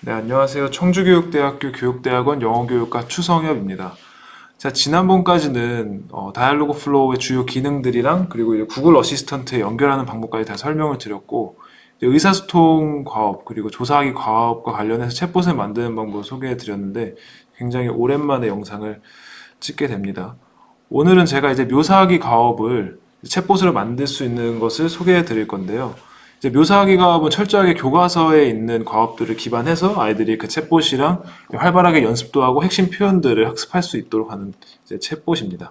네, 안녕하세요. 청주교육대학교 교육대학원 영어교육과 추성엽입니다. 자, 지난번까지는 다이얼로그 플로우의 주요 기능들이랑 그리고 이제 구글 어시스턴트에 연결하는 방법까지 다 설명을 드렸고, 이제 의사소통 과업 그리고 조사하기 과업과 관련해서 챗봇을 만드는 방법을 소개해 드렸는데 굉장히 오랜만에 영상을 찍게 됩니다. 오늘은 제가 이제 묘사하기 과업을 챗봇으로 만들 수 있는 것을 소개해 드릴 건데요. 이제 묘사하기 과업은 철저하게 교과서에 있는 과업들을 기반해서 아이들이 그 챗봇이랑 활발하게 연습도 하고 핵심 표현들을 학습할 수 있도록 하는 이제 챗봇입니다.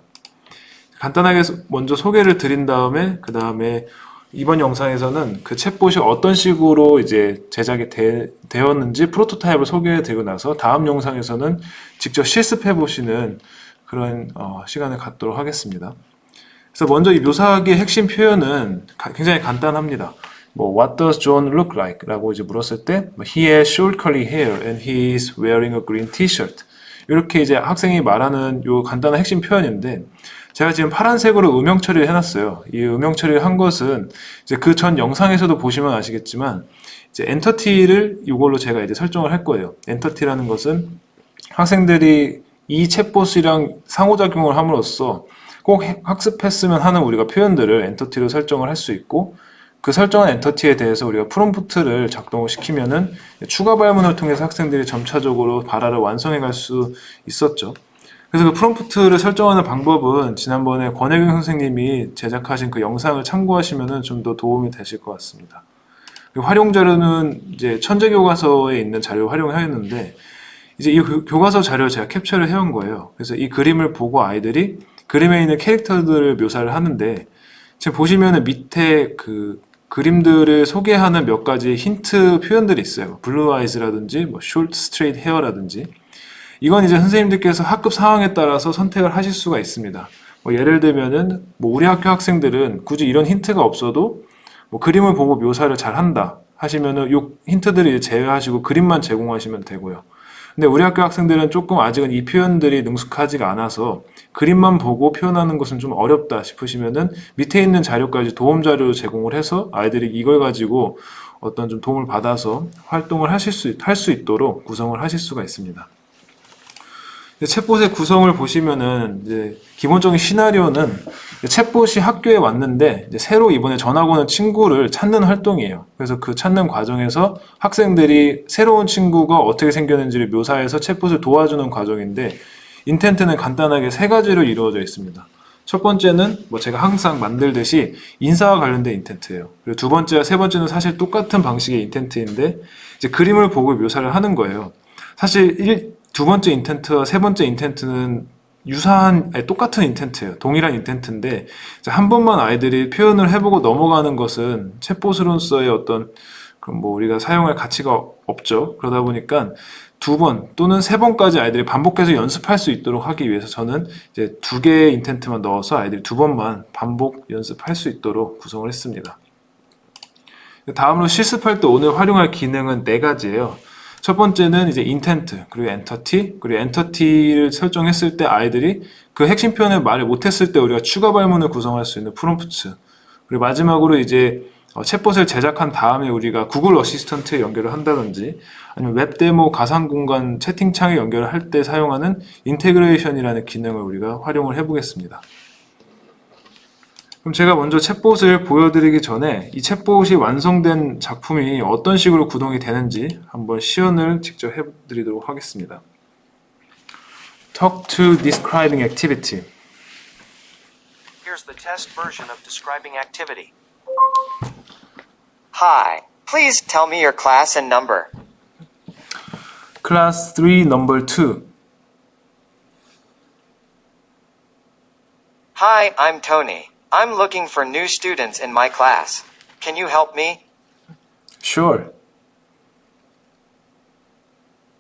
간단하게 먼저 소개를 드린 다음에 그 다음에 이번 영상에서는 그 챗봇이 어떤 식으로 이제 제작이 되었는지 프로토타입을 소개해 드리고 나서 다음 영상에서는 직접 실습해 보시는 그런 시간을 갖도록 하겠습니다. 그래서 먼저 이 묘사하기의 핵심 표현은 굉장히 간단합니다. What does John look like? 라고 이제 물었을 때 He has short curly hair and he is wearing a green t-shirt. 이렇게 이제 학생이 말하는 요 간단한 핵심 표현인데 제가 지금 파란색으로 음영 처리를 해놨어요. 이 음영 처리를 한 것은 이제 그 전 영상에서도 보시면 아시겠지만 이제 엔터티를 이걸로 제가 이제 설정을 할 거예요. 엔터티라는 것은 학생들이 이 챗봇이랑 상호작용을 함으로써 꼭 학습했으면 하는 우리가 표현들을 엔터티로 설정을 할 수 있고 그 설정한 엔터티에 대해서 우리가 프롬프트를 작동을 시키면은 추가 발문을 통해서 학생들이 점차적으로 발화를 완성해 갈 수 있었죠. 그래서 그 프롬프트를 설정하는 방법은 지난번에 권혜경 선생님이 제작하신 그 영상을 참고하시면은 좀 더 도움이 되실 것 같습니다. 활용 자료는 이제 천재교과서에 있는 자료를 활용하였는데 이제 이 교과서 자료를 제가 캡처를 해온 거예요. 그래서 이 그림을 보고 아이들이 그림에 있는 캐릭터들을 묘사를 하는데 지금 보시면은 밑에 그 그림들을 소개하는 몇 가지 힌트 표현들이 있어요. 블루 아이즈라든지 뭐 숄트 스트레이트 헤어라든지 이건 이제 선생님들께서 학급 상황에 따라서 선택을 하실 수가 있습니다. 뭐 예를 들면은 뭐 우리 학교 학생들은 굳이 이런 힌트가 없어도 뭐 그림을 보고 묘사를 잘 한다 하시면은 요 힌트들을 제외하시고 그림만 제공하시면 되고요. 근데 우리 학교 학생들은 조금 아직은 이 표현들이 능숙하지가 않아서 그림만 보고 표현하는 것은 좀 어렵다 싶으시면은 밑에 있는 자료까지 도움 자료를 제공을 해서 아이들이 이걸 가지고 어떤 좀 도움을 받아서 활동을 할 수 있도록 구성을 하실 수가 있습니다. 챗봇의 구성을 보시면은 이제 기본적인 시나리오는 챗봇이 학교에 왔는데 이제 새로 이번에 전학 오는 친구를 찾는 활동이에요. 그래서 그 찾는 과정에서 학생들이 새로운 친구가 어떻게 생겼는지를 묘사해서 챗봇을 도와주는 과정인데 인텐트는 간단하게 세 가지로 이루어져 있습니다. 첫 번째는 뭐 제가 항상 만들듯이 인사와 관련된 인텐트예요. 그리고 두 번째와 세 번째는 사실 똑같은 방식의 인텐트인데 이제 그림을 보고 묘사를 하는 거예요. 사실 두 번째 인텐트와 세 번째 인텐트는 똑같은 인텐트예요. 동일한 인텐트인데 한 번만 아이들이 표현을 해보고 넘어가는 것은 챗봇으로서의 어떤 뭐 우리가 사용할 가치가 없죠. 그러다 보니까 두 번 또는 세 번까지 아이들이 반복해서 연습할 수 있도록 하기 위해서 저는 이제 두 개의 인텐트만 넣어서 아이들이 두 번만 반복 연습할 수 있도록 구성을 했습니다. 다음으로 실습할 때 오늘 활용할 기능은 네 가지예요. 첫 번째는 이제 인텐트, 그리고 엔터티, 그리고 엔터티를 설정했을 때 아이들이 그 핵심 표현을 말을 못했을 때 우리가 추가 발문을 구성할 수 있는 프롬프트. 그리고 마지막으로 이제 챗봇을 제작한 다음에 우리가 구글 어시스턴트에 연결을 한다든지 아니면 웹 데모 가상 공간 채팅창에 연결을 할 때 사용하는 인테그레이션이라는 기능을 우리가 활용을 해보겠습니다. 그럼 제가 먼저 챗봇을 보여드리기 전에 이 챗봇이 완성된 작품이 어떤 식으로 구동이 되는지 한번 시연을 직접 해드리도록 하겠습니다. Talk to describing activity. Here's the test version of describing activity. Hi, please tell me your class and number. Class 3 number 2. Hi, I'm Tony. I'm looking for new students in my class. Can you help me? Sure.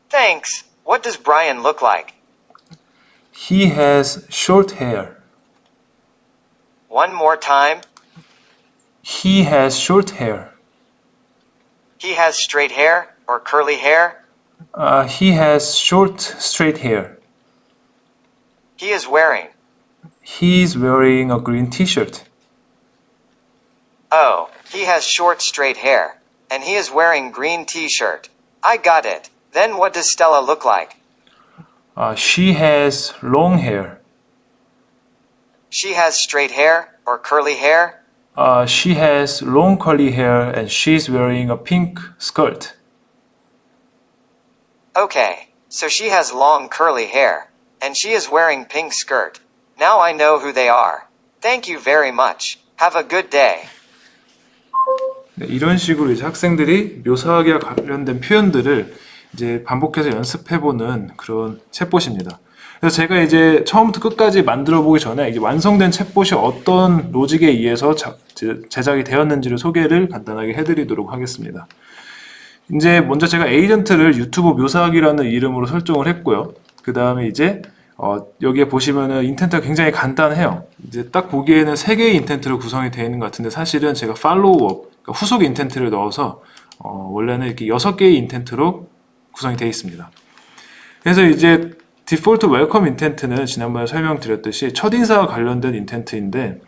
Thanks. What does Brian look like? He has short hair. One more time. He has short hair. He has straight hair or curly hair? He has short, straight hair. He is wearing. He's wearing a green t-shirt. Oh, he has short straight hair. And he is wearing green t-shirt. I got it. Then what does Stella look like? She has long hair. She has straight hair or curly hair? She has long curly hair and she's wearing a pink skirt. Okay, so she has long curly hair, and she is wearing pink skirt. Now I know who they are. Thank you very much. Have a good day. 네, 이런 식으로 이제 학생들이 묘사하기와 관련된 표현들을 이제 반복해서 연습해보는 그런 챗봇입니다. 그래서 제가 이제 처음부터 끝까지 만들어 보기 전에 이제 완성된 챗봇이 어떤 로직에 의해서 제작이 되었는지를 소개를 간단하게 해드리도록 하겠습니다. 이제 먼저 제가 에이전트를 유튜브 묘사하기라는 이름으로 설정을 했고요. 그 다음에 이제 여기에 보시면은 인텐트가 굉장히 간단해요. 이제 딱 보기에는 3개의 인텐트로 구성이 되어 있는 것 같은데 사실은 제가 팔로우업, 그러니까 후속 인텐트를 넣어서 원래는 이렇게 6개의 인텐트로 구성이 되어 있습니다. 그래서 이제 디폴트 웰컴 인텐트는 지난번에 설명드렸듯이 첫인사와 관련된 인텐트인데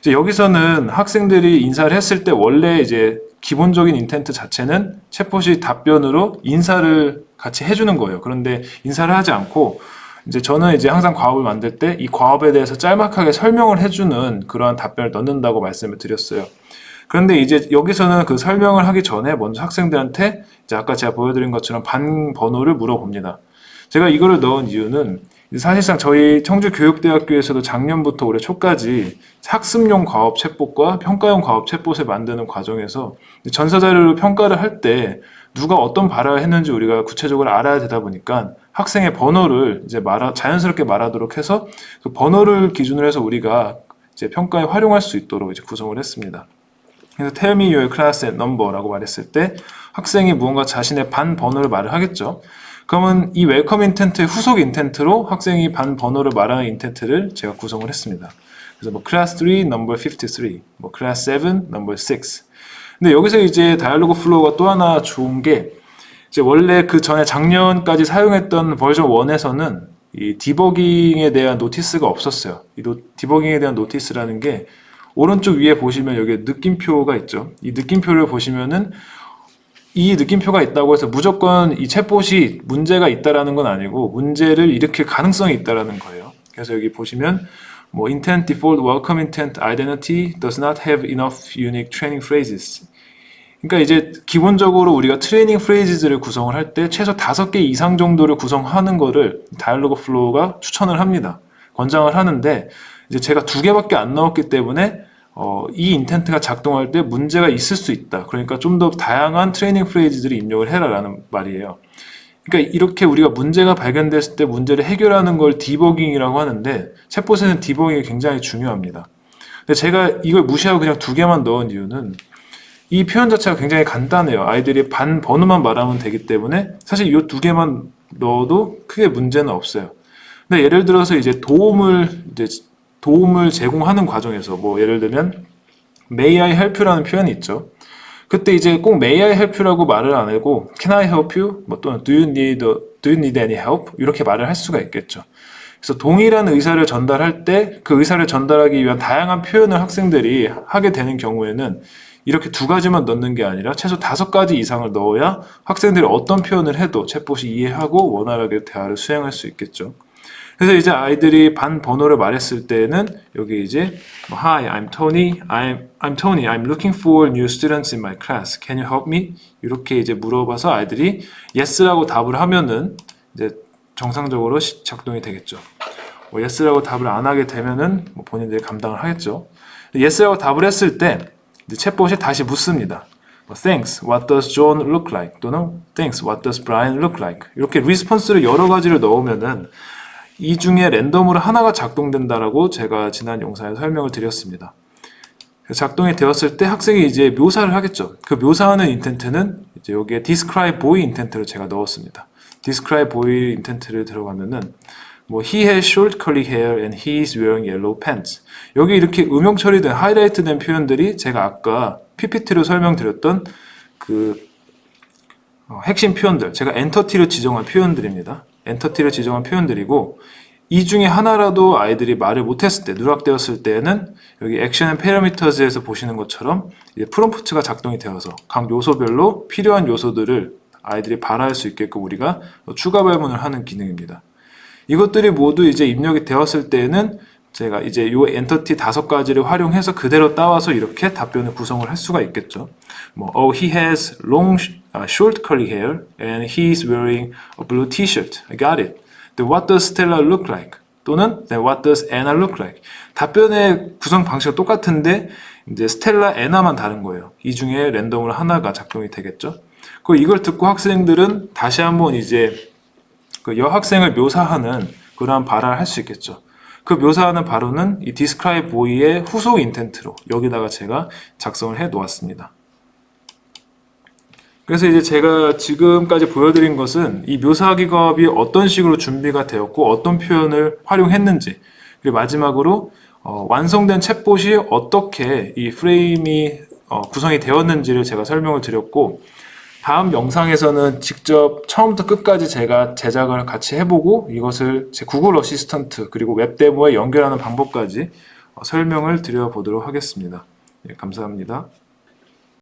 이제 여기서는 학생들이 인사를 했을 때 원래 이제 기본적인 인텐트 자체는 챗봇이 답변으로 인사를 같이 해주는 거예요. 그런데 인사를 하지 않고 이제 저는 이제 항상 과업을 만들 때 이 과업에 대해서 짤막하게 설명을 해주는 그러한 답변을 넣는다고 말씀을 드렸어요. 그런데 이제 여기서는 그 설명을 하기 전에 먼저 학생들한테 이제 아까 제가 보여드린 것처럼 반 번호를 물어봅니다. 제가 이거를 넣은 이유는 사실상 저희 청주교육대학교에서도 작년부터 올해 초까지 학습용 과업 챗봇과 평가용 과업 챗봇을 만드는 과정에서 전사자료로 평가를 할 때 누가 어떤 발화를 했는지 우리가 구체적으로 알아야 되다 보니까 학생의 번호를 이제 자연스럽게 말하도록 해서 그 번호를 기준으로 해서 우리가 이제 평가에 활용할 수 있도록 이제 구성을 했습니다. 그래서 tell me your class and number라고 말했을 때 학생이 무언가 자신의 반 번호를 말을 하겠죠. 그러면 이 웰컴 인텐트의 후속 인텐트로 학생이 반 번호를 말하는 인텐트를 제가 구성을 했습니다. 그래서 뭐 class 3 number 53, 뭐 class 7 number 6. 근데 여기서 이제 다이얼로그 플로우가 또 하나 좋은 게 이제 원래 그 전에 작년까지 사용했던 버전 1에서는 이 디버깅에 대한 노티스가 없었어요. 이 디버깅에 대한 노티스라는 게 오른쪽 위에 보시면 여기 느낌표가 있죠. 이 느낌표를 보시면은 이 느낌표가 있다고 해서 무조건 이 챗봇이 문제가 있다라는 건 아니고 문제를 일으킬 가능성이 있다라는 거예요. 그래서 여기 보시면 뭐 intent default welcome intent identity does not have enough unique training phrases. 그러니까 이제 기본적으로 우리가 트레이닝 프레이즈를 구성을 할 때 최소 5개 이상 정도를 구성하는 거를 다이얼로그 플로우가 추천을 합니다. 권장을 하는데 이제 제가 2개밖에 안 넣었기 때문에 이 인텐트가 작동할 때 문제가 있을 수 있다. 그러니까 좀 더 다양한 트레이닝 프레이즈들을 입력을 해라라는 말이에요. 그러니까 이렇게 우리가 문제가 발견됐을 때 문제를 해결하는 걸 디버깅이라고 하는데 챗봇에는 디버깅이 굉장히 중요합니다. 근데 제가 이걸 무시하고 그냥 2개만 넣은 이유는 이 표현 자체가 굉장히 간단해요. 아이들이 반 번호만 말하면 되기 때문에 사실 이 2개만 넣어도 크게 문제는 없어요. 근데 예를 들어서 이제 도움을 제공하는 과정에서 뭐 예를 들면 May I help you라는 표현이 있죠. 그때 이제 꼭 May I help you라고 말을 안 하고 Can I help you? 뭐 또는 Do you need any help? 이렇게 말을 할 수가 있겠죠. 그래서 동일한 의사를 전달할 때 그 의사를 전달하기 위한 다양한 표현을 학생들이 하게 되는 경우에는 이렇게 2가지만 넣는 게 아니라 최소 5가지 이상을 넣어야 학생들이 어떤 표현을 해도 챗봇이 이해하고 원활하게 대화를 수행할 수 있겠죠. 그래서 이제 아이들이 반 번호를 말했을 때는 여기 이제 Hi, I'm Tony. I'm Tony. I'm looking for new students in my class. Can you help me? 이렇게 이제 물어봐서 아이들이 Yes라고 답을 하면은 이제 정상적으로 작동이 되겠죠. Yes라고 답을 안 하게 되면은 본인들이 감당을 하겠죠. Yes라고 답을 했을 때 챗봇이 다시 묻습니다. Thanks, what does John look like? 또는 Thanks, what does Brian look like? 이렇게 리스폰스를 여러 가지를 넣으면은 이 중에 랜덤으로 하나가 작동된다라고 제가 지난 영상에 설명을 드렸습니다. 작동이 되었을 때 학생이 이제 묘사를 하겠죠. 그 묘사하는 인텐트는 이제 여기에 describe boy 인텐트를 제가 넣었습니다. describe boy 인텐트를 들어가면은 뭐 he has short curly hair and he is wearing yellow pants. 여기 이렇게 음영 처리된 하이라이트된 표현들이 제가 아까 PPT로 설명드렸던 그 핵심 표현들, 제가 엔터티를 지정한 표현들입니다. 엔터티를 지정한 표현들이고 이 중에 하나라도 아이들이 말을 못했을 때, 누락되었을 때는 여기 액션 앤 패러미터즈에서 보시는 것처럼 이제 프롬프트가 작동이 되어서 각 요소별로 필요한 요소들을 아이들이 발화할 수 있게끔 우리가 추가 발문을 하는 기능입니다. 이것들이 모두 이제 입력이 되었을 때에는 제가 이제 요 엔터티 5가지를 활용해서 그대로 따와서 이렇게 답변을 구성을 할 수가 있겠죠. 뭐, oh, he has long, short curly hair and he is wearing a blue t-shirt. I got it. Then what does Stella look like? 또는 then what does Anna look like? 답변의 구성 방식은 똑같은데 이제 스텔라, 애나만 다른 거예요. 이 중에 랜덤으로 하나가 작동이 되겠죠. 그 이걸 듣고 학생들은 다시 한번 이제 그 여학생을 묘사하는 그러한 발화를 할 수 있겠죠. 그 묘사하는 발언은 이 describe boy의 후속 인텐트로 여기다가 제가 작성을 해 놓았습니다. 그래서 이제 제가 지금까지 보여드린 것은 이 묘사 기법이 어떤 식으로 준비가 되었고 어떤 표현을 활용했는지, 그리고 마지막으로 완성된 챗봇이 어떻게 이 프레임이 구성이 되었는지를 제가 설명을 드렸고, 다음 영상에서는 직접 처음부터 끝까지 제가 제작을 같이 해보고 이것을 제 구글 어시스턴트 그리고 웹 데모에 연결하는 방법까지 설명을 드려보도록 하겠습니다. 예, 감사합니다.